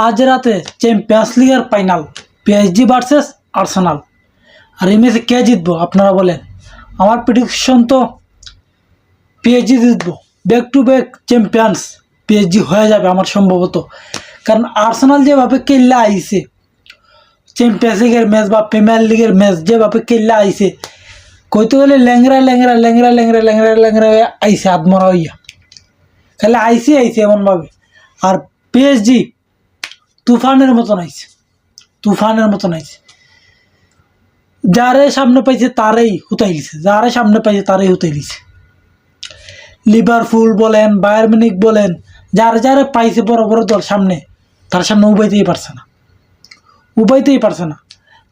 আজ রাতে চ্যাম্পিয়ন্স লিগের ফাইনাল পিএসজি ভার্সেস আর্সেনাল। আর এই ম্যাচে কে জিতবো আপনারা বলেন? আমার প্রেডিকশন তো পিএসজি জিতবো। Back to back champions PSG হয়ে যাবে আমার সম্ভবত। কারণ আর্সেনাল যেভাবে কেল্লা আইছে চ্যাম্পিয়ন্স লিগের ম্যাচ বা প্রিমিয়ার লিগের ম্যাচ যেভাবে কেল্লা আইছে, কইতে গেলে ল্যাংরা ল্যাংরা ল্যাংরা ল্যাংরা ল্যাংরা ল্যাংরা আইছে আদমরা হইয়া, খালি আইসে এমনভাবে। আর পিএসজি তুফানের মতন আইছে, তুফানের মতন আইছে। যারে সামনে পাইছে তারাই হুতাই লিছে, যারে সামনে পাইছে তারাই হুতাই লিছে। লিভারপুল বলেন, বায়ার মিউনিখ বলেন, যারে যারে পাইছে বড় বড় দল সামনে, তার সামনে উবাইতেই পারছে না, উবাইতেই পারছে না।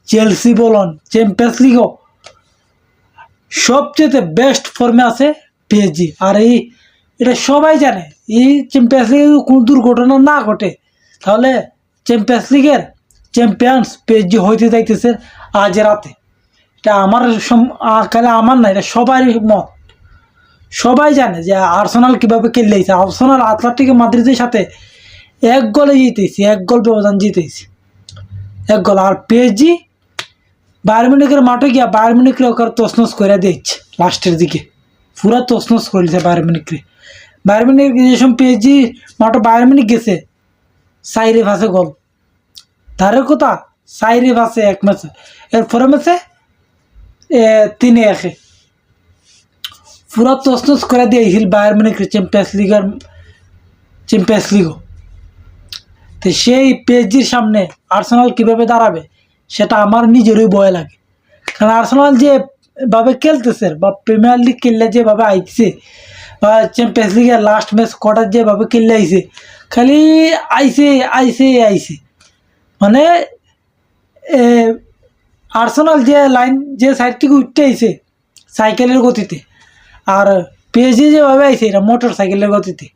চেলসি বলেন, চ্যাম্পিয়ন্স লিগও সবচেয়ে বেস্ট ফর্মে আছে পিএসজি। আর এটা সবাই জানে, এই চ্যাম্পিয়ন্স লিগে কোনো দুর্ঘটনা না ঘটে তাহলে চ্যাম্পিয়ন্স লিগের চ্যাম্পিয়ন্স পিএসজি হইতে যাইতেছে আজ রাতে। এটা আমার খালি আমার না, এটা সবারই মত। সবাই জানে যে আর্সেনাল কীভাবে খেললেছে। আর্সেনাল আটলেটিকো মাদ্রিদের সাথে 1 গোলে জিতেছে, 1 গোল ব্যবধান জিতেছে, 1 গোল। আর পিএসজি বায়ার মিউনিখের মাঠে গিয়া বায়ার মিউনিখরে ওকে তছনছ করে দিচ্ছে লাস্টের দিকে, পুরা তছনছ করে দিচ্ছে বায়ার মিউনিখরে। বায়ার মিউনিখ যে সময় পিএসজি মাঠে বায়ার মিউনিখ গেছে 4 ভাসে গোল, তারের কথা 4 ভাসে 1 ম্যাচে। এরপরে ম্যাচে 3-1 পুরা তছনছ করে দিয়েছিল বায়ার মিউনিখরে চ্যাম্পিয়ন্স লিগও। তো সেই পিএসজির সামনে আর্সেনাল কীভাবে দাঁড়াবে সেটা আমার নিজেরই ভয় লাগে। কারণ আর্সেনাল যেভাবে খেলতেছে বা প্রিমিয়ার লিগ খেললে যেভাবে আইছে বা চ্যাম্পিয়ন্স লিগের লাস্ট ম্যাচ কটার যেভাবে খেললে আইছে, খালি আইছে মানে আর্সেনাল যে লাইন যে সাইড থেকে উঠতে আইছে সাইকেলের গতিতে, আর পিএসজি যেভাবে আইছে এটা মোটর সাইকেলের গতিতে,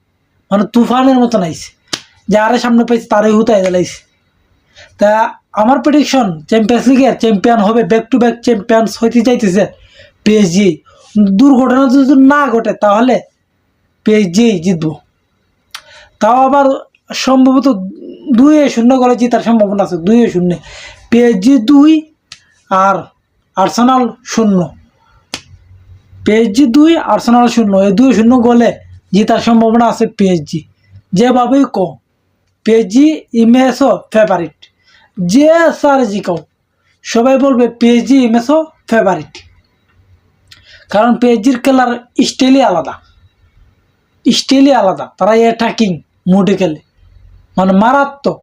মানে তুফানের মতন আইছে। যারা সামনে পাইছে তারাই হুতাই জ্বালাইছে। তা আমার প্রেডিকশন চ্যাম্পিয়ন্স লিগের চ্যাম্পিয়ন হবে, ব্যাক টু ব্যাক চ্যাম্পিয়ন্স হইতে চাইতেছে পিএসজি। দুর্ঘটনা যদি না ঘটে তাহলে পিএসজি জিতবো। তাও আবার সম্ভবত 2-0 করে জেতার সম্ভাবনা আছে। 2-0 পিএসজি 2 আর আর্সেনাল 0। পিএসজি 2 আর্সেনাল 0, এই 2-0 গোলে জেতার সম্ভাবনা আছে পিএসজি। যেভাবেই কম পিএসজি ইমেজও ফেভারিট, যে স্যার জিকাও সবাই বলবে পিএসজি ইমেজও ফেভারিট। কারণ পিএসজির খেলার স্টাইলই আলাদা, তারা অ্যাটাকিং মুডে খেলে, মানে মারাত্মক।